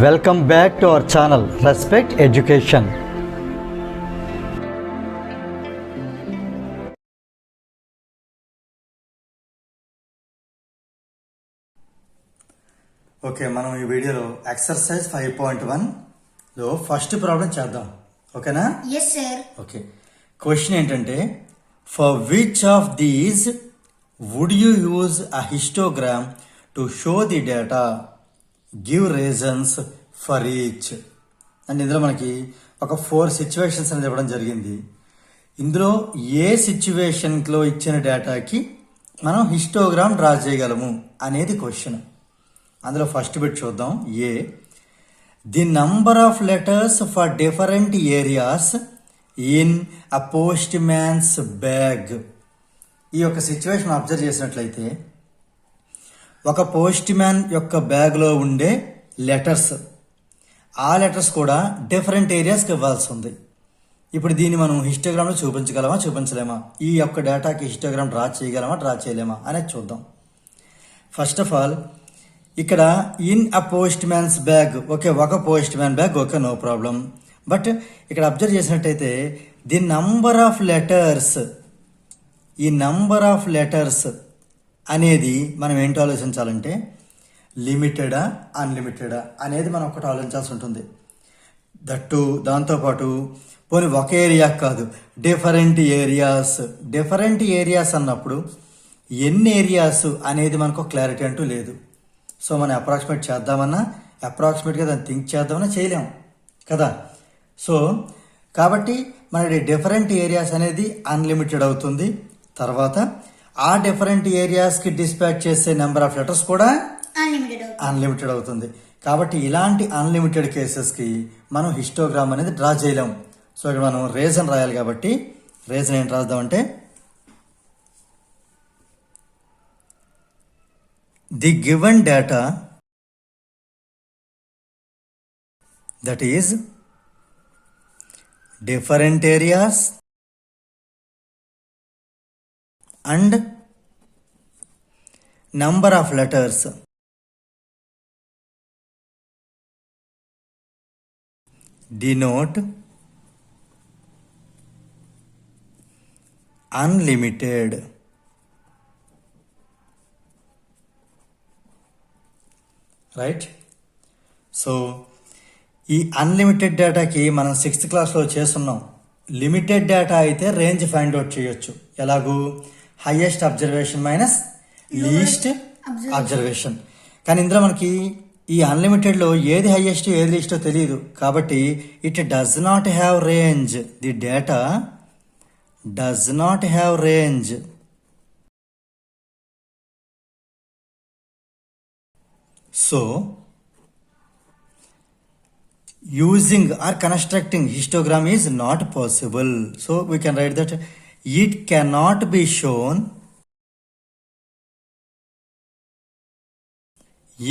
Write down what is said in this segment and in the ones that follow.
Welcome back to our channel Respect Education. Okay, మనం ఈ వీడియోలో ఎక్సర్సైజ్ 5.1 లో ఫస్ట్ ప్రాబ్లం చేద్దాం. ఓకేనా? yes sir. ఓకే, క్వశ్చన్ ఏంటంటే for which of these would you use a histogram to show the data, give reasons for each. And ఇందులో మనకి ఒక 4 సిచ్యువేషన్స్ అనేది ఇవ్వడం జరిగింది. ఇందులో ఏ సిచ్యువేషన్లో ఇచ్చిన డేటాకి మనం హిస్టోగ్రామ్ డ్రా చేయగలము అనేది క్వశ్చన్. అందులో ఫస్ట్ బిట్ చూద్దాం. A the number of letters for different areas in a postman's bag. ఈ యొక్క సిచ్యువేషన్ అబ్జర్వ్ చేసినట్లయితే ఒక పోస్ట్ మ్యాన్ యొక్క బ్యాగ్లో ఉండే లెటర్స్, ఆ లెటర్స్ కూడా డిఫరెంట్ ఏరియాస్కి ఇవ్వాల్సి ఉంది. ఇప్పుడు దీన్ని మనం హిస్టోగ్రామ్లో చూపించగలమా, చూపించలేమా, ఈ యొక్క డేటాకి హిస్టోగ్రామ్ డ్రా చేయగలమా, డ్రా చేయలేమా అనేది చూద్దాం. ఫస్ట్ ఆఫ్ ఆల్ ఇక్కడ in a postman's bag, okay, ఒక postman bag, okay, no problem. But ఇక్కడ అబ్జర్వ్ చేసినట్టయితే ది నంబర్ ఆఫ్ లెటర్స్, ఈ నంబర్ ఆఫ్ లెటర్స్ అనేది మనం ఏంటో ఆలోచించాలంటే లిమిటెడా అన్లిమిటెడా అనేది మనం ఒకటి ఆలోచించాల్సి ఉంటుంది. దట్టు దాంతోపాటు పోనీ ఒక ఏరియా కాదు, డిఫరెంట్ ఏరియాస్. డిఫరెంట్ ఏరియాస్ అన్నప్పుడు ఎన్ని ఏరియాస్ అనేది మనకు క్లారిటీ అంటూ లేదు. సో మనం అప్రాక్సిమేట్ చేద్దామన్నా, అప్రాక్సిమేట్గా దాన్ని థింక్ చేద్దామన్నా చేయలేం కదా. సో కాబట్టి మనకి డిఫరెంట్ ఏరియాస్ అనేది అన్లిమిటెడ్ అవుతుంది. తర్వాత ఆ డిఫరెంట్ ఏరియాస్కి డిస్పాచ్ చేసే నెంబర్ ఆఫ్ లెటర్స్ కూడా అన్లిమిటెడ్ అవుతుంది. కాబట్టి ఇలాంటి అన్లిమిటెడ్ కేసెస్కి మనం హిస్టోగ్రామ్ అనేది డ్రా చేయలేం. సో ఇక్కడ మనం రీజన్ రాయాలి కాబట్టి రీజన్ ఏంటి రాద్దామంటే the given data that is different areas and number of letters denote unlimited. Right. So ఈ అన్లిమిటెడ్ డేటాకి మనం 6th క్లాస్లో చేస్తున్నాం. లిమిటెడ్ డేటా అయితే రేంజ్ ఫైండ్ అవుట్ చేయొచ్చు. ఎలాగూ highest observation minus least observation. కానీ ఇందులో మనకి ఈ అన్లిమిటెడ్లో ఏది హైయెస్ట్ ఏది లీస్టో తెలియదు. కాబట్టి it does not have range. The data does not have range. So using or constructing histogram is not possible. So we can write that it cannot be shown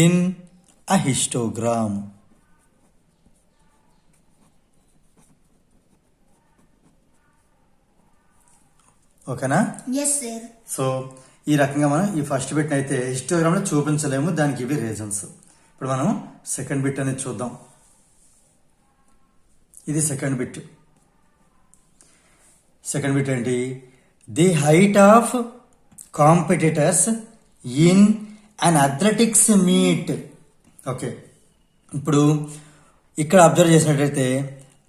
in a histogram. ఓకేనా? yes sir. So ఈ రకంగా మనం ఈ first bit అయితే హిస్టోగ్రామ్లో చూపించలేము, దానికి ఇవి reasons. ఇప్పుడు మనం సెకండ్ బిట్ అనేది చూద్దాం. ఇది సెకండ్ బిట్. సెకండ్ బిట్ ఏంటి? The height of competitors in an athletics meet. Okay, ఇప్పుడు ఇక్కడ అబ్జర్వ్ చేసినట్టయితే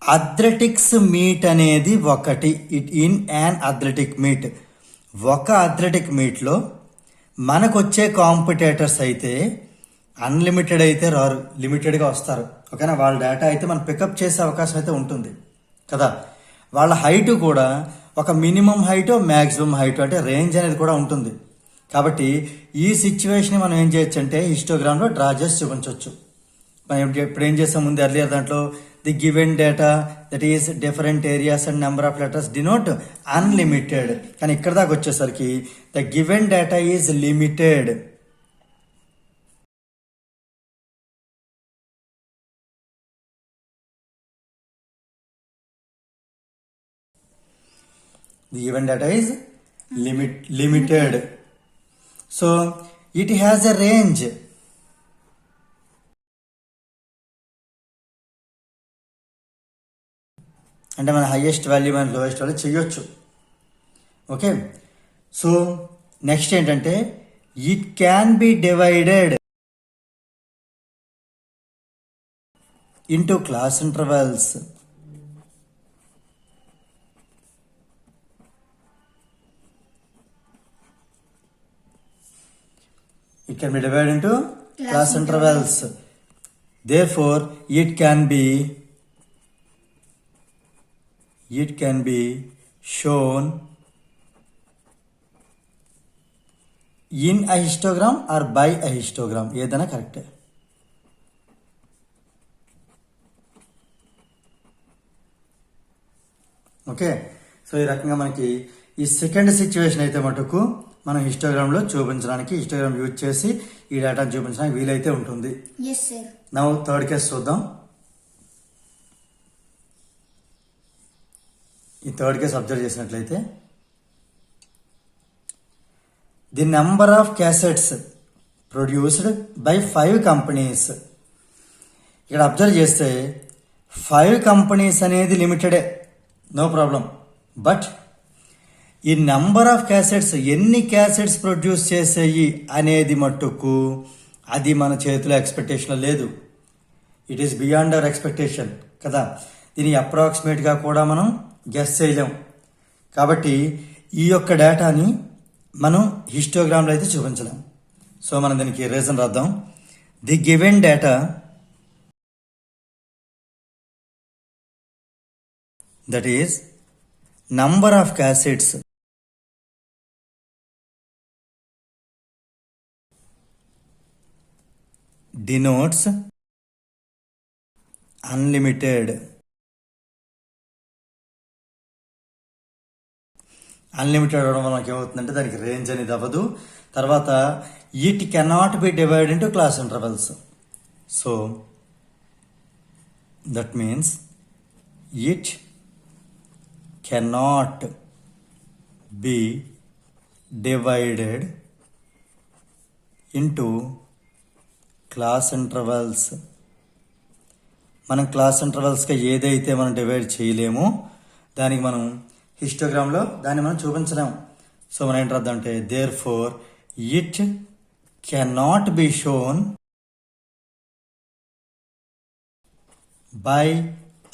అథ్లెటిక్స్ మీట్ అనేది ఒకటి. It in an athletic meet, ఒక అథ్లెటిక్ మీట్లో మనకు వచ్చే కాంపిటేటర్స్ అయితే అన్లిమిటెడ్ అయితే రారు, లిమిటెడ్గా వస్తారు. ఓకేనా? వాళ్ళ డేటా అయితే మనం పికప్ చేసే అవకాశం అయితే ఉంటుంది కదా. వాళ్ళ హైట్ కూడా ఒక మినిమం హైట్, మ్యాక్సిమం హైట్, అంటే రేంజ్ అనేది కూడా ఉంటుంది. కాబట్టి ఈ సిచ్యువేషన్ మనం ఏం చేయొచ్చు అంటే హిస్టోగ్రామ్లో డ్రా చేసి చూపించవచ్చు. మనం ఇప్పుడు ఏం చేస్తాం, ముందు ఎర్లియర్ దాంట్లో the given data that is different areas and number of letters denote unlimited. కానీ ఇక్కడ దాకా వచ్చేసరికి the given data is limited. The given data is limited. So it has a range. అంటే మన highest value and lowest value చేయొచ్చు. Okay, so next ఏంటంటే it can B divided into class intervals. It can be divided into class intervals. Therefore, it can be shown in a histogram or by a histogram. ఏదైనా కరెక్టే. Okay, so ఈ రకంగా మనకి ఈ second situation అయితే మటుకు మనం హిస్టోగ్రామ్లో చూపించడానికి హిస్టోగ్రామ్ యూజ్ చేసి ఈ డేటాను చూపించడానికి వీలైతే ఉంటుంది. నౌ థర్డ్ కేసు చూద్దాం. ఈ థర్డ్ కేసు అబ్జర్వ్ చేసినట్లయితే the number of cassettes produced by 5 companies. ఇక్కడ అబ్జర్వ్ చేస్తే 5 కంపెనీస్ అనేది లిమిటెడే, నో ప్రాబ్లం. బట్ ఈ నెంబర్ ఆఫ్ క్యాసెట్స్, ఎన్ని క్యాసెట్స్ ప్రొడ్యూస్ చేసేయి అనేది మట్టుకు అది మన చేతిలో ఎక్స్పెక్టేషన్ లేదు. It is beyond our expectation కదా. దీన్ని అప్రాక్సిమేట్గా కూడా మనం గెస్ చేయలేం. కాబట్టి ఈ యొక్క డేటాని మనం హిస్టోగ్రామ్లో అయితే చూపించలేం. సో మనం దీనికి రీజన్ రాద్దాం. The given data that is number of cassettes denotes unlimited. Unlimited అవడం వల్ల మనకి ఏమవుతుందంటే దానికి రేంజ్ అనేది అవ్వదు. తర్వాత it cannot B divide into class intervals. So that means it cannot B divided into class intervals. మనం క్లాస్ ఇంటర్వెల్స్గా ఏదైతే మనం డివైడ్ చేయలేమో దానికి మనం హిస్టోగ్రామ్లో దాన్ని మనం చూపించలేము. సో మనం ఏంటి రాద్దాం అంటే therefore it cannot be shown by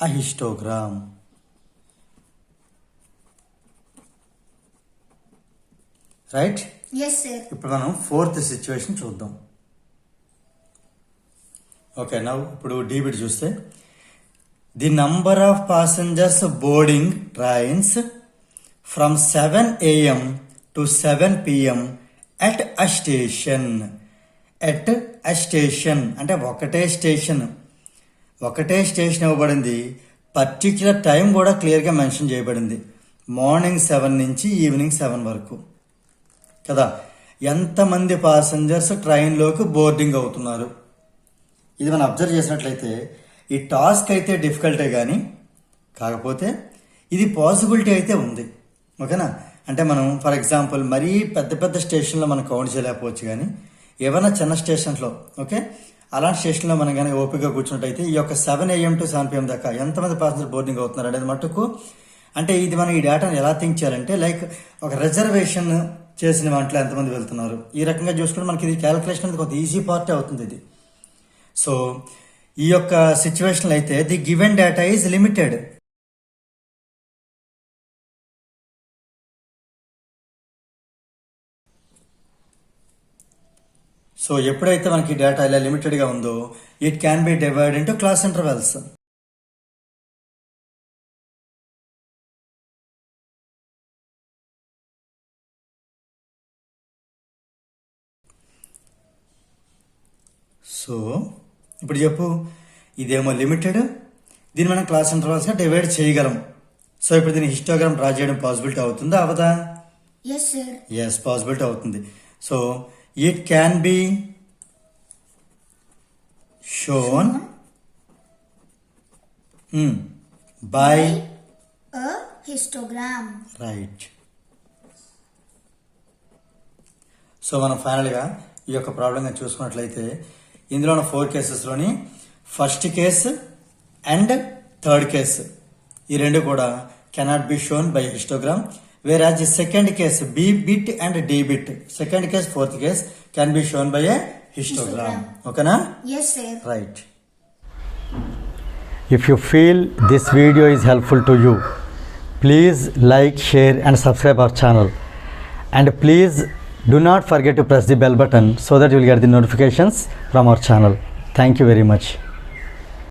a histogram. Right? ఇప్పుడు మనం ఫోర్త్ సిచ్యువేషన్ చూద్దాం. ఓకే, నౌ ఇప్పుడు డి బిట్ చూస్తే the number of passengers boarding trains from 7 AM to 7 PM at a station. At a station అంటే ఒకటే station ఇవ్వబడింది. Particular time కూడా క్లియర్గా మెన్షన్ చేయబడింది. మార్నింగ్ 7 నుంచి ఈవినింగ్ 7 వరకు కదా. ఎంతమంది పాసెంజర్స్ ట్రైన్లోకి బోర్డింగ్ అవుతున్నారు, ఇది మనం అబ్జర్వ్ చేసినట్లయితే ఈ టాస్క్ అయితే డిఫికల్టే కానీ కాకపోతే ఇది పాసిబిలిటీ అయితే ఉంది. ఓకేనా? అంటే మనం ఫర్ ఎగ్జాంపుల్ మరీ పెద్ద పెద్ద స్టేషన్లో మనం కౌంట్ చేయలేకపోవచ్చు, కానీ ఏమైనా చిన్న స్టేషన్స్లో ఓకే అలాంటి స్టేషన్లో మనం కానీ ఓపికగా కూర్చున్నట్టయితే ఈ యొక్క 7 AM to 7 PM దాకా ఎంతమంది పాసెంజర్ బోర్డింగ్ అవుతున్నారు అనేది మటుకు అంటే ఇది మనం ఈ డేటాను ఎలా థింక్ చేయాలంటే లైక్ ఒక రిజర్వేషన్ చేసిన వాటిలో ఎంతమంది వెళ్తున్నారు ఈ రకంగా చూసుకుంటే మనకి ఇది క్యాలిక్యులేషన్ అనేది కొంత ఈజీ పార్ట్ అవుతుంది ఇది. సో ఈ యొక్క సిచ్యువేషన్ అయితే the given data is limited. So ఎప్పుడైతే మనకి డేటా ఇలా లిమిటెడ్గా ఉందో it can be divide into class intervals. So ఇప్పుడు చెప్పు, ఇదేమో లిమిటెడ్, దీన్ని మనం క్లాస్ ఇంటర్వల్స్గా డివైడ్ చేయగలం. సో ఇప్పుడు దీన్ని హిస్టోగ్రామ్ డ్రా చేయడం పాసిబిలిటీ అవుతుందా అవదా? ఎస్, పాసిబిలిటీ అవుతుంది. So it can be shown by histogram. Right. So మనం ఫైనల్గా ఈ యొక్క ప్రాబ్లంగా చూసుకున్నట్లయితే ఇందులో ఉన్న 4 కేసెస్లోని first case and third case ఈ రెండు కూడా cannot be shown by histogram. Whereas the second case, B bit and D bit, second case, fourth case can be shown by a histogram. Okay na? Yes, sir. Right. If you feel this video is helpful to you, please like, share and subscribe our channel. And please do not forget to press the bell button so that you will get the notifications from our channel. Thank you very much.